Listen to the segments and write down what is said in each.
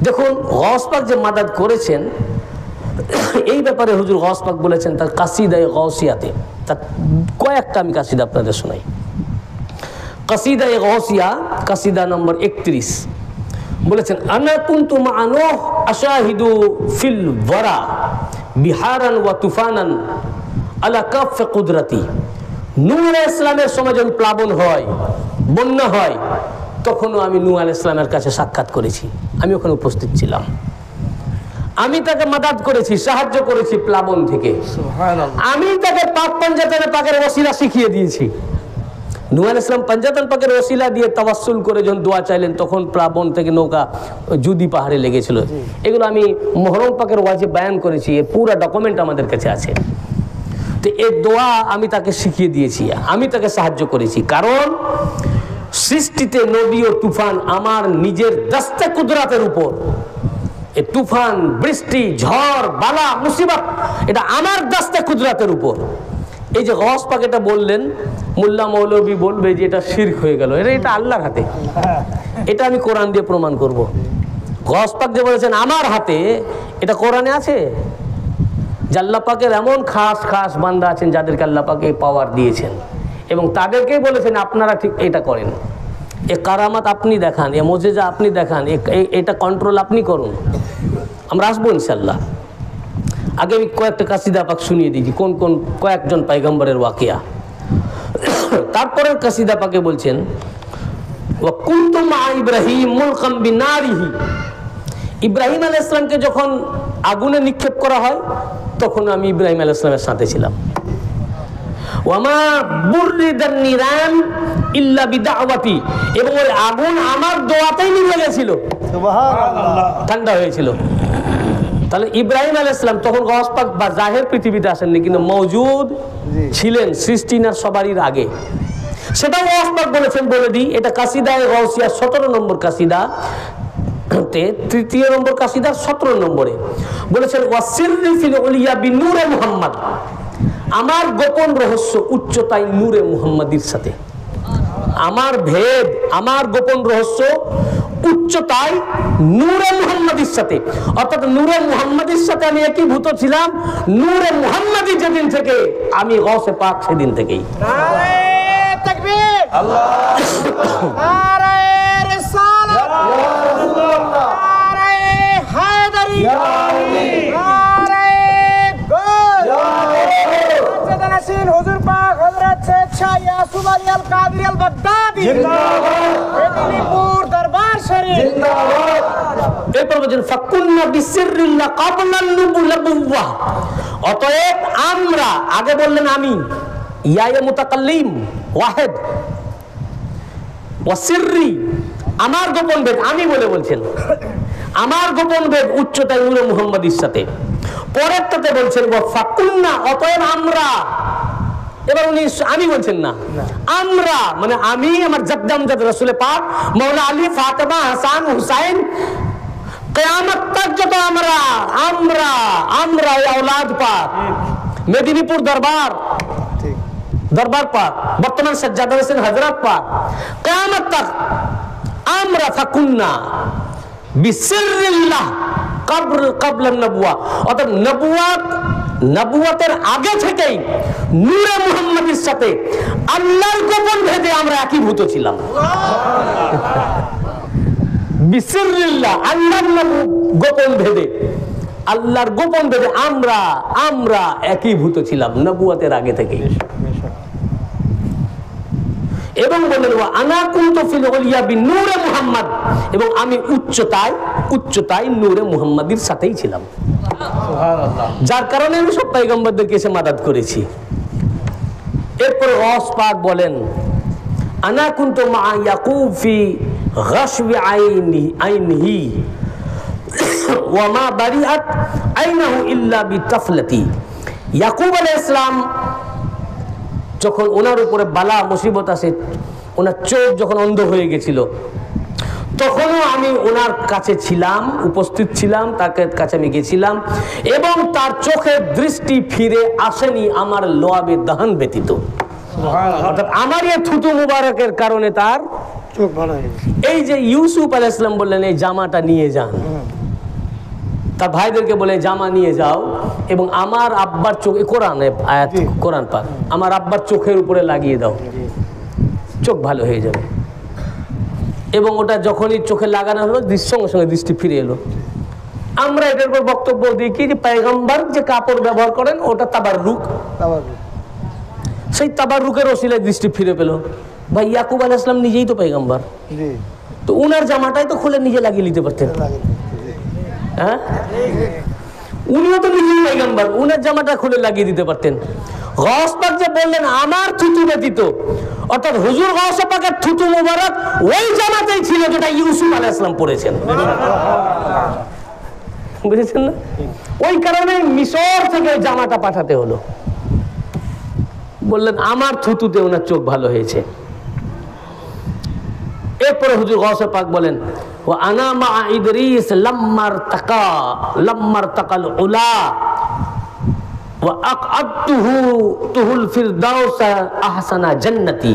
দেখুন গওস পাক যে মাদাদ করেছেন এই ব্যাপারে হুজুর গওস পাক বলেছেন তার কাসিদায়ে গওসিয়াতে, তার কয়েকটা আমি কাসিদা আপনাদের শোনাই। কাসিদায়ে গওসিয়া কাসিদা নম্বর 31 বলেছেন, আনা কুনতু মা নূহ আশাহিদু ফিল ওয়ারা বিহারান ওয়া তুফানান আলা কাফ কুদরতি। নূহ আলাইহিস সালামের সময় যখন প্লাবন হয়, বন্যা হয়, তখনও আমি নূহ আলাইহিস সালামের কাছে সাক্ষাৎ করেছি, আমি ওখানে উপস্থিত ছিলাম। আমি তাকে মাদাদ করেছি, সাহায্য করেছি প্লাবন থেকে। আমি তাকে পাক পাঞ্জাতনে পাকের ওসিলা শিখিয়ে দিয়েছি। নূহ আলাইহিস সালাম পাঞ্জাতন পাকের ওসিলা দিয়ে তাওয়াসসুল করে যখন দোয়া চাইলেন, তখন প্লাবন থেকে নৌকা জুদি পাহাড়ে লেগেছিল। এগুলো আমি মুহররম পাকের ওয়াজে বয়ান করেছি, এর পুরো ডকুমেন্ট আমাদের কাছে আছে। তো এই দোয়া আমি তাকে শিখিয়ে দিয়েছি, আমি তাকে সাহায্য করেছি। কারণ সৃষ্টিতে নদী ও তুফান আমার নিজের দস্তে কুদরতের উপর। এই তুফান, বৃষ্টি, ঝড়, বালা, মুসিবত এটা আমার দস্তে কুদরতের উপর। এই যে গওস পাক এটা বললেন, মোল্লা মৌলবী বলবে যে এটা শিরক হয়ে গেল, এটা আল্লাহর হাতে। এটা আমি কোরআন দিয়ে প্রমাণ করব। গওস পাক যে বলেছেন আমার হাতে, এটা কোরআনে আছে যে আল্লাহ পাকের এমন খাস খাস বান্দা আছেন যাদেরকে আল্লাহ পাক এই পাওয়ার দিয়েছেন, এবং তাদেরকেই বলেছেন আপনারা ঠিক এটা করেন, এ কারামাত আপনি দেখান, এ মোজেজা আপনি দেখান, এটা কন্ট্রোল আপনি করুন। আমরা আসবো ইনশাল্লাহ। আগে আমি কয়েকটা কাসিদা পাক শুনিয়ে দিয়েছি, কোন কোন কয়েকজন পয়গম্বরের ওয়াকিয়া। তারপরের কাসিদা পাকে বলছেন, ওয়া কুনতু মা ইব্রাহিম মুলকাম বিনারিহি। ইব্রাহিম আলাইহিস সালামকে যখন আগুনে নিক্ষেপ করা হয়, তখন আমি ইব্রাহিম আলাইহিস সালামের সাথে ছিলাম। ওয়ামা বুররিদান নিরান ইল্লা বিদাওয়াতি, এবং ওই আগুন আমার দোয়াতেই নিভে গেছিল, সুবহানাল্লাহ, ঠান্ডা হয়েছিল। তাহলে ইব্রাহিম আলাইহিস সালাম তখন গওস পাক বা জাহের পৃথিবীতে আসেননি, কিন্তু মওজুদ ছিলেন সৃষ্টিনার সবারই আগে। সেটাও গওস পাক বলেছেন, বলে দিই, এটা কাসিদায়ে গওসিয়া 17 নম্বর কাসিদা, 3 নম্বর কাসিদা 17 নম্বরে বলেছেন, ওয়াসিররি ফিল উলিয়া বিনূরে মুহাম্মদ। আমার গোপন রহস্য উচ্চতায় নূরে মুহাম্মাদির সাথে। আমার ভেদ, আমার গোপন রহস্য উচ্চতায় নূরে মুহাম্মাদির সাথে, অর্থাৎ নূরে মুহাম্মাদির সাথে আমি একীভূত ছিলাম। নূরে মুহাম্মাদি যেদিন থেকে, আমি গওসে পাক সেদিন থেকেই। নারে তাকবীর, আল্লাহু আকবার, নারে রিসালাত, ইয়া রাসূলুল্লাহ, নারে হায়দারি, ইয়া আলী, নারে গোল, ইয়া নাসির হুজুর পাক হযরত শেখ শাহ ইয়াসুফ আলী আল কাদরি আল বাগদাদি জিন্দাবাদ, মেদিনীপুর দরবার শরীফ জিন্দাবাদ। এরপর বলেন ফাকুন্না বিসিররিল্লাহ ক্বাবলান নুবুওয়া। অতএব আমরা, আগে বললেন আমি, ইয়া মুতাকাল্লিম ওয়াহিদ, ওয়াসিররি আমার গোপন ভেদ, আমি বলে বলছেন আমার গোপন ভেদ উচ্চতায় নূরে মুহাম্মাদির সাথে। পরেরটাতে বলছেন ওয়া ফাকুন্না, অতএব আমরা। এবার উনি আমি বলছেন না, আমরা মানে আমি, আমার জাদ্দামজাদ রাসূল পাক মাওলানা আলী, ফাতেমা, হাসান, হুসাইন, কিয়ামত তক যত আমরা আমরা আমরা এই আওলাদ পাক, মেদিনীপুর দরবার, দরবার পাক, বর্তমান সাজ্জাদা হোসেন হযরত পাক, কিয়ামত তক আমরা ফাকুন্না বিসিররিল্লাহ ক্বাবলা নবুয়া, অর্থাৎ নবুয়তের আগে থেকেই নূরে মুহাম্মাদির সাথে আল্লাহর গোপন ভেদে আমরা একীভূত ছিলাম। বিসিররিল্লাহ, আল্লাহর গোপন ভেদে, আল্লাহর গোপন ভেদে আমরা আমরা একীভূত ছিলাম নবুয়তের আগে থেকেই। এবং বললেন ওয়া আনা কুনতু ফিল উলিয়া বিনূরে মুহাম্মদ, এবং আমি উচ্চতায় নূরে মুহাম্মাদির সাথেই ছিলাম। সুবহানাল্লাহ, যার কারণে আমি সব পয়গম্বরদেরকে এসে মাদাদ করেছি। এরপর গওস পাক বলেন, আনা কুনতু মা ইয়াকুব ফি গাশবি আইনিহি ওয়া মা বারিআত আইনাহু ইল্লা বিতাফলাতি। ইয়াকুব আলাইহিস সালাম যখন ওনার উপরে বালা মুসিবত আসে, ওনার চোখ যখন অন্ধ হয়ে গেছিল, তখনও আমি ওনার কাছে ছিলাম, উপস্থিত ছিলাম, তার কাছে আমি গেছিলাম, এবং তার চোখের দৃষ্টি ফিরে আসেনি আমার লোয়াবে দহন ব্যতীত। অর্থাৎ আমার এই থুতু মুবারকের কারণে তার চোখ ভালো হয়ে গেছে। এই যে ইউসুফ আলাইহিস সালাম বললেন এই জামাটা নিয়ে যান, তার ভাইদেরকে বলে জামা নিয়ে যাও এবং আমার আব্বার চোখে, কোরআনে আয়াত, কোরআন পাক, আমার আব্বার চোখের উপরে লাগিয়ে দাও, চোখ ভালো হয়ে যাবে। এবং ওটা যখনই চোখে লাগানো হলো সঙ্গে সঙ্গে দৃষ্টি ফিরে এলো। আমরা এটার উপর বক্তব্য দিই কি যে পয়গম্বর যে কাপড় ব্যবহার করেন ওটা তাবাররুক, সেই তাবাররুকের ওসিলায় দৃষ্টি ফিরে পেল। ভাই ইয়াকুব আলাইহিস সালাম নিজেই তো পয়গম্বর, তো উনার জামাটাই তো খুলে নিজে লাগিয়ে নিতে পারতেন। হ্যাঁ, উনিও তো নিজেই পয়গম্বর, উনার জামাটা খুলে লাগিয়ে দিতে পারতেন। গওস পাক যে বললেন আমার থুতু ব্যতীত, অর্থাৎ হুজুর গওস পাকের থুতু মুবারক ওই জামাতেই ছিল যেটা ইউসুফ আলাইহিস সালাম পরেছেন। বুঝেছেন না? ওই কারণে মিশর থেকে জামাটা পাঠাতে হলো। বললেন আমার থুতুতে ওনার চোখ ভালো হয়েছে। এরপরে হুজুর গওস পাক বলেন ওয়া আনা মা ইদরিস লাম্মার তাকাল উলা ওয়া আকআদতুহু তুহুল ফিরদাউস আহসানা জান্নাতি।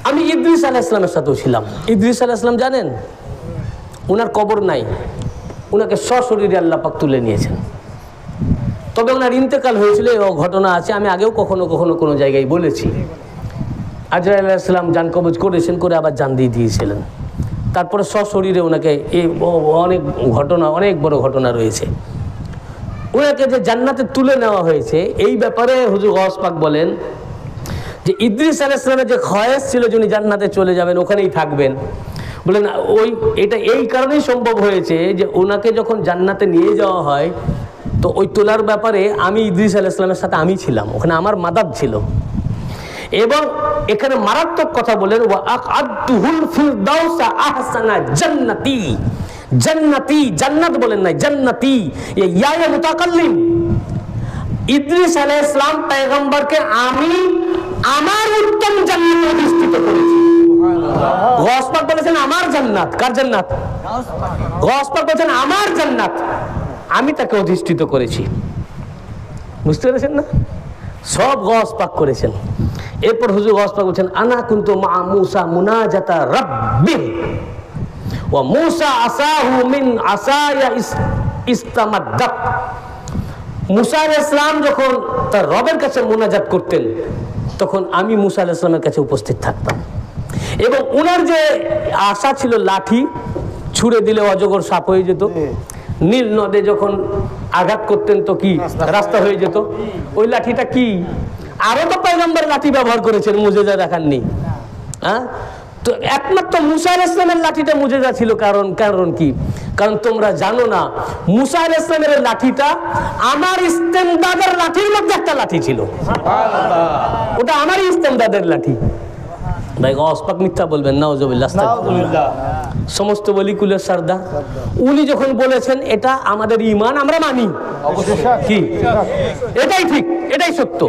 আমি ইদ্রিস আলাইহিস সালামের সাথেও ছিলাম। ইদ্রিস আলাইহিস সালাম জানেন ওনার কবর নাই, ওনাকে সশরীরে আল্লাহ পাক তুলে নিয়েছেন। তবে ওনার ইন্তেকাল হয়েছিল ও ঘটনা আছে, আমি আগেও কখনো কখনো কোনো জায়গায় বলেছি। আজরাইল আলাইহিস সালাম জান কবজ করেছেন, করে আবার জান দিয়ে দিয়েছিলেন। তারপরে সশরীরে ওনাকে এই অনেক ঘটনা, অনেক বড় ঘটনা রয়েছে। ওনাকে যে জান্নাতে তুলে নেওয়া হয়েছে এই ব্যাপারে হুজুর গওস পাক বলেন যে ইদ্রিস আলাইহিস সালামের যে খয়েশ ছিল যিনি জান্নাতে চলে যাবেন ওখানেই থাকবেন, বলেন ওই এটা এই কারণেই সম্ভব হয়েছে যে ওনাকে যখন জান্নাতে নিয়ে যাওয়া হয় তো ওই তোলার ব্যাপারে আমি ইদ্রিস আলাইহিস সালামের সাথে আমি ছিলাম, ওখানে আমার মাদাদ ছিল। এবং এখানে মারাত্মক কথা বলেন ওয়া আকআদতুহুল ফিরদাউস আহসানা জান্নাতি। জান্নাতি, জান্নাত বলেন নাই, জান্নাতি, ইয়া মুতাকাল্লিম। ইদ্রিস আলাইহিস সালাম পয়গম্বরকে আমি আমার উত্তম জান্নাতে অধিষ্ঠিত করেছি। গওস পাক বলেছেন আমার জান্নাত, কার জান্নাত? গওস পাক বলেছেন আমার জান্নাত, আমি তাকে অধিষ্ঠিত করেছি। বুঝতে পেরেছেন না? সব গওস পাক করেছেন। এরপর হুজুর গওস পাক বলেছেন আনা কুনতু মা মুসা মুনাজাতা রাব্বি ওয়া মুসা আসাহু মিন আসায়া ইস্তামাদ্দাত। মুসা আলাইহিস সালাম যখন তার রবের কাছে মুনাজাত করতেন তখন আমি মুসা আলাইহিস সালামের কাছে উপস্থিত থাকতাম। এবং ওনার যে আশা ছিল লাঠি ছুঁড়ে দিলে অজগর সাপ হয়ে যেত, নীল নদে যখন আঘাত করতেন তো কি রাস্তা হয়ে যেত, ওই লাঠিটা কি আরো তো পয়গম্বর লাঠি ব্যবহার করেছেন, মুজেজা দেখাননি। হ্যাঁ, তো একমাত্র মুসা আলাইহিস সালামের লাঠিটা মুজেজা ছিল। কারণ কি? কারণ তোমরা জানো না মুসা আলাইহিস সালামের লাঠিটা আমার ইস্তেমদাদের লাঠির মধ্যে একটা লাঠি ছিল, ওটা আমারই ইস্তেমদাদের লাঠি। ভাই গওস পাক মিথ্যা বলবেন নাউজুবিল্লাহ, আস্তাগফিরুল্লাহ। সমস্ত ওলিকুলের সরদার উনি যখন বলেছেন এটা আমাদের ঈমান, আমরা মানি কি এটাই ঠিক, এটাই সত্য,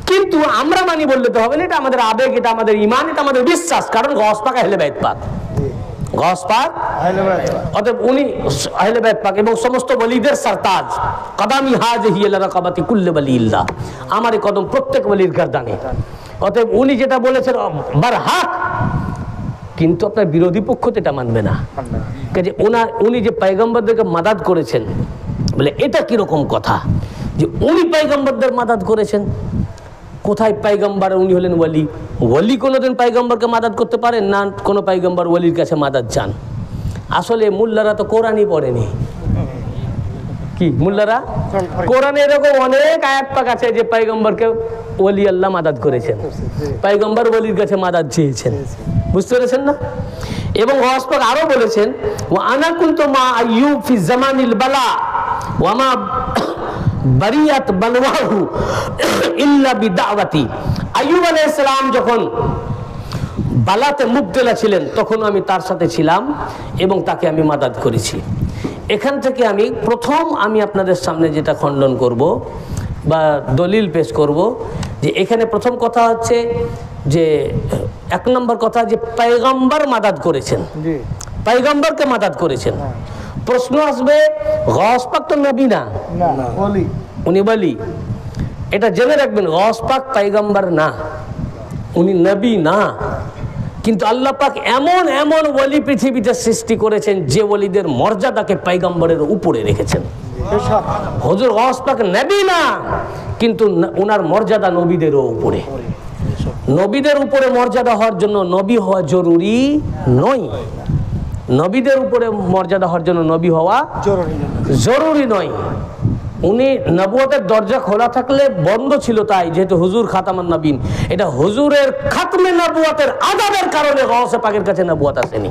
কিন্তু আমরা মানি বললে তো হবে না। এটা আমাদের আবেগ, এটা আমাদের ঈমান, এটা আমাদের বিশ্বাস। কারণ গওস পাক আহলে বাইত পাক, গওস পাক আহলে বাইত পাক, অতএব উনি আহলে বাইত পাক এবং সমস্ত ওলিদের সরতাজ। কদামি হাযিহি লা রাকাবাতি কুল্লি ওয়ালিল্লাহ, আমার এই কদম প্রত্যেক ওলির গর্দানে। অতএব উনি যেটা বলেছেন বারহাক, কিন্তু আপনার বিরোধী পক্ষ তো এটা মানবে না। কাজে উনি যে পয়গম্বরদেরকে মাদাদ করেছেন, বলে এটা কিরকম কথা যে উনি পয়গম্বরদের মাদাদ করেছেন? কোথায় পয়গম্বর? উনি হলেন ওয়ালি। ওয়ালি কোনোদিন পয়গম্বরকে মাদাদ করতে পারেন না? কোনো পয়গম্বর ওয়ালির কাছে মাদাদ চান? আসলে মুল্লারা তো কোরআনই পড়েনি। কি মুল্লারা? কোরআনে এরকম অনেক আয়াত পাক আছে যে পয়গম্বরকে ওলি আল্লাহ মাদাদ করেছেন, পয়গম্বর ওলির কাছে মাদাদ চেয়েছেন। বুঝতে পেরেছেন না? এবং গওস পাক আরো বলেছেন ওয়া আনা কুনতু মা আইয়ুব ফি জামানিল বালা ওয়া মা বারিয়াত বালওয়াহু ইল্লা বিদাওয়াতি। আইয়ুব আলাইহিস সালাম যখন বালাতে মুবতলা ছিলেন তখন আমি তার সাথে ছিলাম এবং তাকে আমি মাদাদ করেছি। এখান থেকে আমি আপনাদের সামনে যেটা খণ্ডন করব বা দলিল পেশ করব যে এখানে প্রথম কথা হচ্ছে যে এক নম্বর কথা যে পয়গম্বর মাদাদ করেছেন, পয়গম্বরকে মাদাদ করেছেন। প্রশ্ন আসবে গওস পাক তো নবী না, উনি বলি, এটা জেনে রাখবেন। গওস পাক পয়গম্বর না, উনি নবী না, কিন্তু আল্লাহ পাক এমন এমন ওলি পৃথিবীতে সৃষ্টি করেছেন যে ওলিদের মর্যাদাকে পয়গম্বরের উপরে রেখেছেন। হুজুর গৌস পাক নবী না, কিন্তু ওনার মর্যাদা নবীদেরও উপরে। নবীদের উপরে মর্যাদা হওয়ার জন্য নবী হওয়া জরুরি নয়, নবীদের উপরে মর্যাদা হওয়ার জন্য নবী হওয়া জরুরি নয়। উনি নবুয়তের দরজা খোলা থাকলে বন্ধ ছিল, তাই যেহেতু হুজুর খাতামান নবীন, এটা হুজুরের খাতমে নবুয়তের আদাবের কারণে গৌসে পাকের কাছে নবুয়ত আসেনি,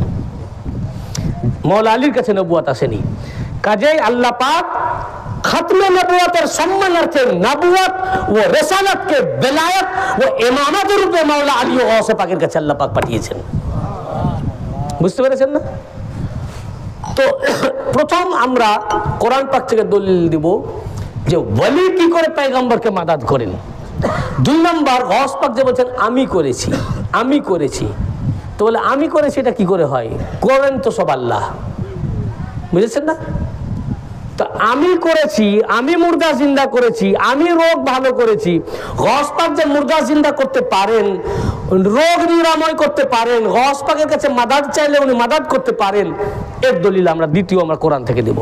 মওলা আলীর কাছে নবুয়ত আসেনি। কাজেই আল্লাহ পাক খাতমে নবুয়তের সম্মানার্থে নবুয়ত ও রিসালাতকে বেলায়েত ও ইমামতের রূপে মওলা আলী ও গৌসে পাকের কাছে আল্লাহ পাক পাঠিয়েছেন। বুঝতে পেরেছেন না? তো প্রথম আমরা কোরআন পাক থেকে দলিল দিব যে ওলি কি করে পয়গম্বরকে মাদাদ করেন। 2 নম্বর গৌস পাক যে বলছেন আমি করেছি, আমি করেছি, তো বলে আমি করেছি এটা কি করে হয়? করেন তো সব আল্লাহ, বুঝেছেন না? তো আমি করেছি, আমি মুর্দা জিন্দা করেছি, আমি রোগ ভালো করেছি। গৌস পাক যে মুর্দা জিন্দা করতে পারেন, রোগ নিরাময় করতে পারেন, গৌস পাকের কাছে মাদাদ চাইলে উনি মাদাদ করতে পারেন, এর দলিল আমরা দ্বিতীয় আমরা কোরআন থেকে দেব।